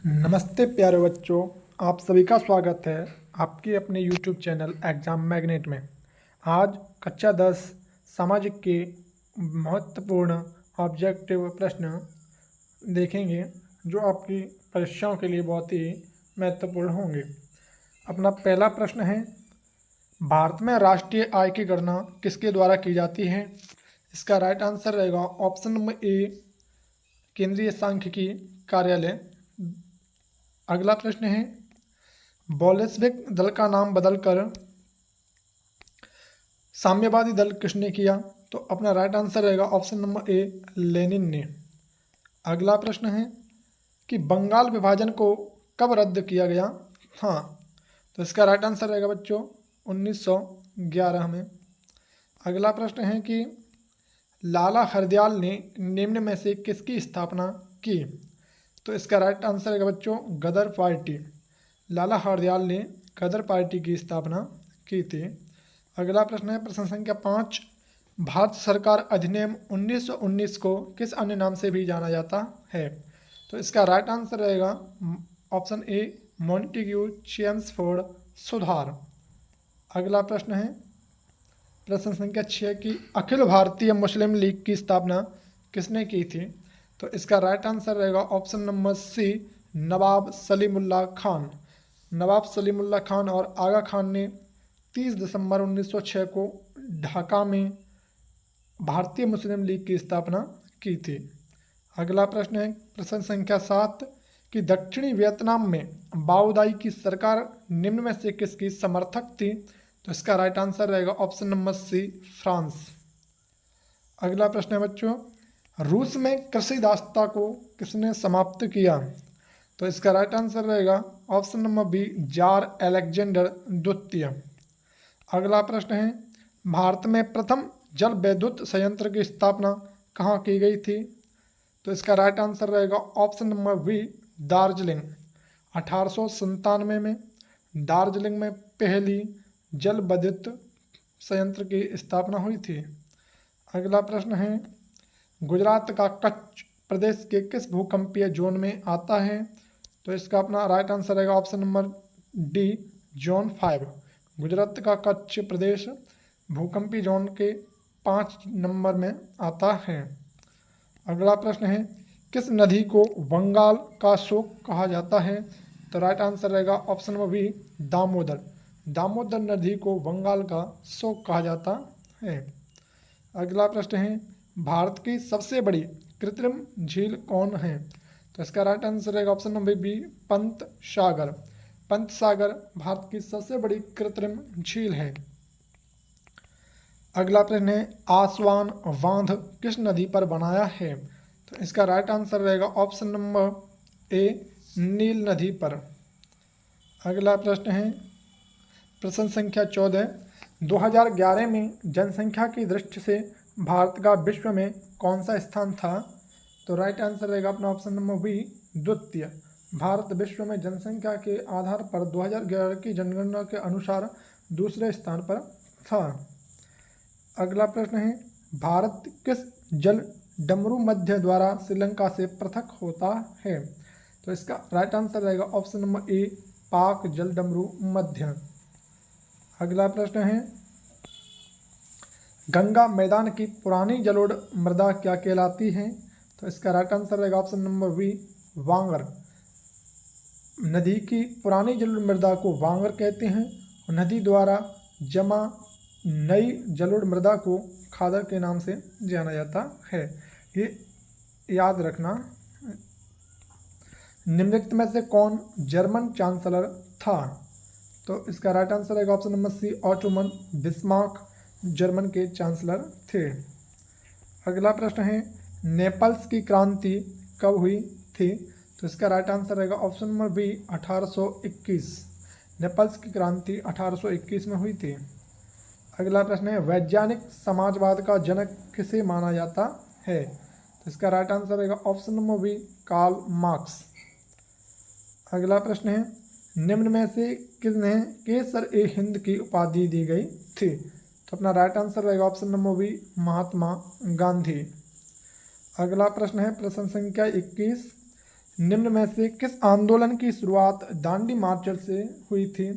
नमस्ते प्यारे बच्चों। आप सभी का स्वागत है आपके अपने YouTube चैनल एग्ज़ाम मैग्नेट में। आज कक्षा 10 सामाजिक के महत्वपूर्ण ऑब्जेक्टिव प्रश्न देखेंगे जो आपकी परीक्षाओं के लिए बहुत ही महत्वपूर्ण होंगे। अपना पहला प्रश्न है, भारत में राष्ट्रीय आय की गणना किसके द्वारा की जाती है? इसका राइट आंसर रहेगा ऑप्शन नंबर ए, केंद्रीय सांख्यिकी कार्यालय। अगला प्रश्न है, बोल्शेविक दल का नाम बदलकर साम्यवादी दल किसने किया? तो अपना राइट आंसर रहेगा ऑप्शन नंबर ए, लेनिन ने। अगला प्रश्न है कि बंगाल विभाजन को कब रद्द किया गया था? तो इसका राइट आंसर रहेगा बच्चों 1911 में। अगला प्रश्न है कि लाला हरदयाल ने निम्न में से किसकी स्थापना की? तो इसका राइट आंसर रहेगा बच्चों गदर पार्टी। लाला हरदयाल ने गदर पार्टी की स्थापना की थी। अगला प्रश्न है प्रश्न संख्या 5, भारत सरकार अधिनियम 1919 को किस अन्य नाम से भी जाना जाता है? तो इसका राइट आंसर रहेगा ऑप्शन ए, मॉन्टेग्यू चेम्सफोर्ड सुधार। अगला प्रश्न है प्रश्न संख्या 6 की अखिल भारतीय मुस्लिम लीग की स्थापना किसने की थी? तो इसका राइट आंसर रहेगा ऑप्शन नंबर सी, नवाब सलीमुल्लाह खान। नवाब सलीमुल्लाह खान और आगा खान ने 30 दिसंबर 1906 को ढाका में भारतीय मुस्लिम लीग की स्थापना की थी। अगला प्रश्न है प्रश्न संख्या 7 कि दक्षिणी वियतनाम में बाओदाई की सरकार निम्न में से किसकी समर्थक थी? तो इसका राइट आंसर रहेगा ऑप्शन नंबर सी, फ्रांस। अगला प्रश्न है बच्चों, रूस में कृषि दासता को किसने समाप्त किया? तो इसका राइट आंसर रहेगा option number B, tsar Alexander द्वितीय। अगला प्रश्न है भारत में प्रथम जल विद्युत संयंत्र की स्थापना कहाँ की गई थी? तो इसका राइट आंसर रहेगा ऑप्शन नंबर बी, दार्जिलिंग। 1897 में दार्जिलिंग में पहली जल विद्युत संयंत्र की स्थापना हुई थी। अगला प्रश्न है गुजरात का कच्छ प्रदेश के किस भूकंपीय जोन में आता है? तो इसका अपना राइट आंसर रहेगा option number D, zone 5। Gujarat का कच्छ प्रदेश भूकंपीय जोन के 5 नंबर में आता है। अगला प्रश्न है किस नदी को बंगाल का शोक कहा जाता है? तो राइट आंसर रहेगा option number B, Damodar. Damodar नदी को बंगाल का शोक कहा जाता है। अगला प्रश्न है भारत की सबसे बड़ी कृत्रिम झील कौन है? तो इसका राइट आंसर रहेगा option number B, Pant Sagar. Pant Sagar Bharat की सबसे बड़ी कृत्रिम झील है। अगला प्रश्न है आसवान बांध किस नदी पर बनाया है? तो इसका राइट आंसर रहेगा ऑप्शन नंबर ए, नील नदी पर। अगला प्रश्न है प्रश्न संख्या 14, 2011 में जनसंख्या की दृष्टि से भारत का विश्व में कौन सा स्थान था? तो राइट आंसर रहेगा अपना ऑप्शन नंबर बी, द्वितीय। भारत विश्व में जनसंख्या के आधार पर 2011 की जनगणना के अनुसार दूसरे स्थान पर था। अगला प्रश्न है भारत किस जल डमरू मध्य द्वारा श्रीलंका से पृथक होता है? तो इसका राइट आंसर रहेगा ऑप्शन नंबर ए, पाक जल डमरू मध्य। अगला प्रश्न है गंगा मैदान की पुरानी जलोढ़ मृदा क्या कहलाती है? तो इसका राइट आंसर रहेगा ऑप्शन नंबर बी, वांगर। नदी की पुरानी जलोढ़ मृदा को वांगर कहते हैं और नदी द्वारा जमा नई जलोढ़ मृदा को खादर के नाम से जाना जाता है। ये याद रखना। निम्नलिखित में से कौन जर्मन चांसलर था? तो इसका राइट आंसर रहेगा option number C, Otto von Bismarck German के चांसलर थे। अगला प्रश्न है नेपल्स की क्रांति कब हुई थी? तो इसका राइट आंसर रहेगा ऑप्शन नंबर बी, 1821। नेपल्स की क्रांति 1821 में हुई थी। अगला प्रश्न है वैज्ञानिक समाजवाद का जनक किसे माना जाता है? तो इसका राइट आंसर रहेगा option number B, Karl Marx. अगला प्रश्न है निम्न में से किसने केसर ए हिंद की उपाधि दी गई थी? तो अपना राइट आंसर रहेगा option number B, Mahatma Gandhi. अगला प्रश्न है प्रश्न संख्या 21, निम्न में से किस आंदोलन की शुरुआत दांडी मार्च से हुई थी?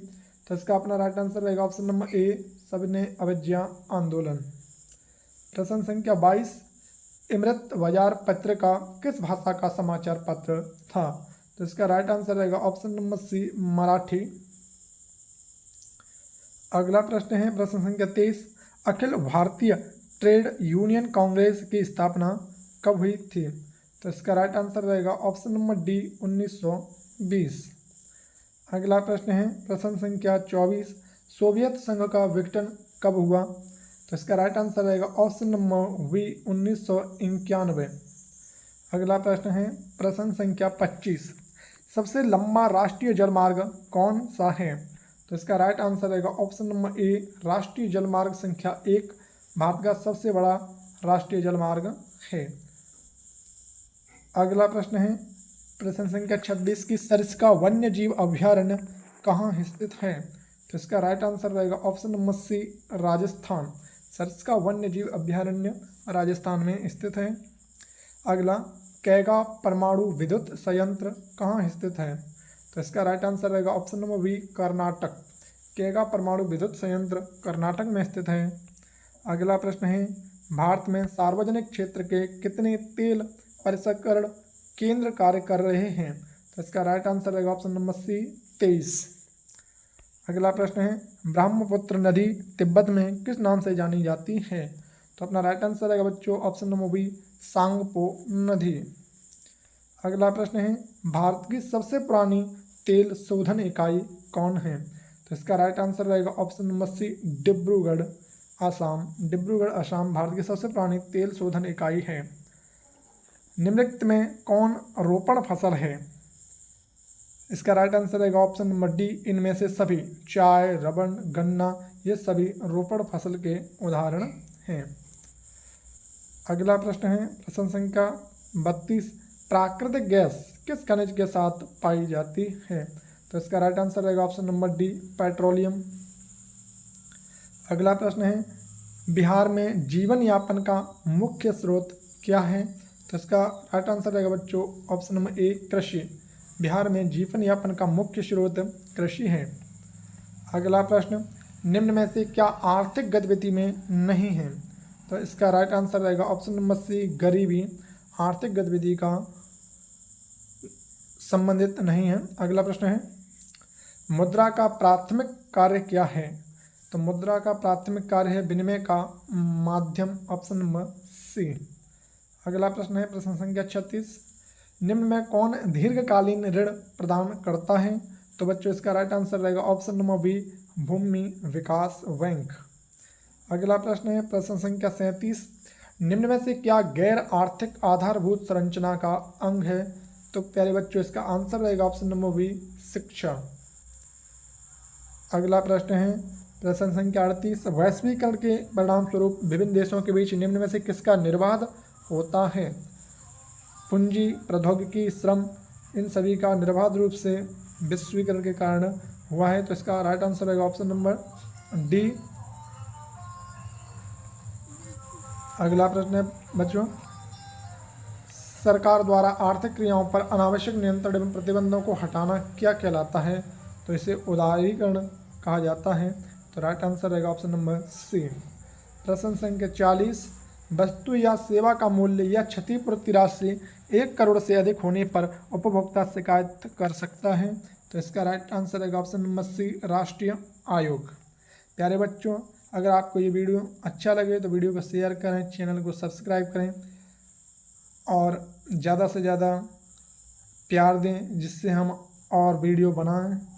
तो इसका अपना राइट आंसर रहेगा ऑप्शन नंबर ए, सविनय अवज्ञा आंदोलन। प्रश्न संख्या 22, अमृत बाजार पत्रिका किस भाषा का समाचार पत्र था? तो इसका राइट आंसर रहेगा ऑप्शन नंबर सी, मराठी। अगला प्रश्न है प्रश्न संख्या 23, अखिल भारतीय ट्रेड यूनियन कांग्रेस की स्थापना कब हुई थी? तो इसका राइट आंसर रहेगा ऑप्शन नंबर डी, 1920। अगला प्रश्न है प्रश्न संख्या 24, सोवियत संघ का विघटन कब हुआ? तो इसका राइट आंसर रहेगा ऑप्शन नंबर बी, 1991। अगला प्रश्न है प्रश्न संख्या 25, सबसे लंबा राष्ट्रीय जलमार्ग कौन सा है? तो इसका राइट आंसर रहेगा ऑप्शन नंबर ए, राष्ट्रीय जलमार्ग संख्या 1 भारत का सबसे बड़ा राष्ट्रीय जलमार्ग है। अगला प्रश्न है प्रश्न संख्या 26 की सरिस्का वन्य जीव अभ्यारण्य कहाँ स्थित है? तो इसका राइट आंसर रहेगा option number C, Rajasthan. Sariska वन्य जीव अभ्यारण्य राजस्थान में स्थित है। अगला, कैगा परमाणु विद्युत संयंत्र कहाँ स्थित है? तो इसका राइट आंसर रहेगा option number B, Karnataka. Kaiga परमाणु विद्युत संयंत्र कर्नाटक में स्थित है। अगला प्रश्न है, भारत में सार्वजनिक क्षेत्र के कितने तेल परिष्करण केंद्र कार्य कर रहे हैं? तो इसका राइट आंसर रहेगा ऑप्शन नंबर सी, 23। अगला प्रश्न है, ब्रह्मपुत्र नदी तिब्बत में किस नाम से जानी जाती है? तो अपना राइट आंसर रहेगा बच्चों ऑप्शन नंबर बी, सांगपो नदी। अगला प्रश्न है, भारत की सबसे पुरानी तेल शोधन इकाई कौन है? तो इसका राइट आंसर रहेगा option number C, Dibrugarh Assam. Dibrugarh Assam Bharat की सबसे पुरानी तेल शोधन इकाई है। निम्नलिखित में कौन रोपण फसल है? इसका राइट आंसर रहेगा ऑप्शन नंबर डी, इनमें से सभी। चाय, रबड़, गन्ना ये सभी रोपण फसल के उदाहरण हैं। अगला प्रश्न है प्रश्न संख्या 32, प्राकृतिक गैस किस खनिज के साथ पाई जाती है? तो इसका राइट आंसर रहेगा ऑप्शन नंबर डी, पेट्रोलियम। अगला प्रश्न है, बिहार में जीवन यापन का मुख्य स्रोत क्या है? तो इसका राइट आंसर रहेगा बच्चों ऑप्शन नंबर ए, कृषि। बिहार में जीवन यापन का मुख्य स्रोत कृषि है। अगला प्रश्न, निम्न में से क्या आर्थिक गतिविधि में नहीं है? तो इसका राइट आंसर रहेगा ऑप्शन नंबर सी, गरीबी आर्थिक गतिविधि का संबंधित नहीं है। अगला प्रश्न है, मुद्रा का प्राथमिक कार्य क्या है? तो मुद्रा का प्राथमिक कार्य है विनिमय का माध्यम, ऑप्शन नंबर सी। अगला प्रश्न है प्रश्न संख्या 36, निम्न में कौन दीर्घकालीन ऋण प्रदान करता है? तो बच्चों इसका राइट आंसर रहेगा ऑप्शन नंबर बी, भूमि विकास बैंक। अगला प्रश्न है प्रश्न संख्या 37, निम्न में से क्या गैर आर्थिक आधारभूत संरचना का अंग है? तो प्यारे बच्चों इसका आंसर रहेगा ऑप्शन नंबर बी, शिक्षा। अगला प्रश्न है प्रश्न संख्या 38, वैश्वीकरण के परिणाम स्वरूप विभिन्न देशों के बीच निम्न में से किसका निर्बाध होता है? पूंजी, प्रौद्योगिकी, श्रम, इन सभी का निर्बाध रूप से वैश्वीकरण के कारण हुआ है। तो इसका राइट आंसर रहेगा ऑप्शन नंबर डी। अगला प्रश्न है बच्चों, सरकार द्वारा आर्थिक क्रियाओं पर अनावश्यक नियंत्रण एवं प्रतिबंधों को हटाना क्या कहलाता है? तो इसे उदारीकरण कहा जाता है। तो राइट आंसर रहेगा ऑप्शन नंबर सी। प्रश्न संख्या 40, वस्तु या सेवा का मूल्य या क्षतिपूर्ति राशि 1 करोड़ से अधिक होने पर उपभोक्ता शिकायत कर सकता है। तो इसका राइट आंसर रहेगा ऑप्शन नंबर सी, राष्ट्रीय आयोग। प्यारे बच्चों, अगर आपको ये वीडियो अच्छा लगे तो वीडियो को शेयर करें, चैनल को सब्सक्राइब करें और ज़्यादा से ज़्यादा प्यार दें, जिससे हम और वीडियो बनाएं।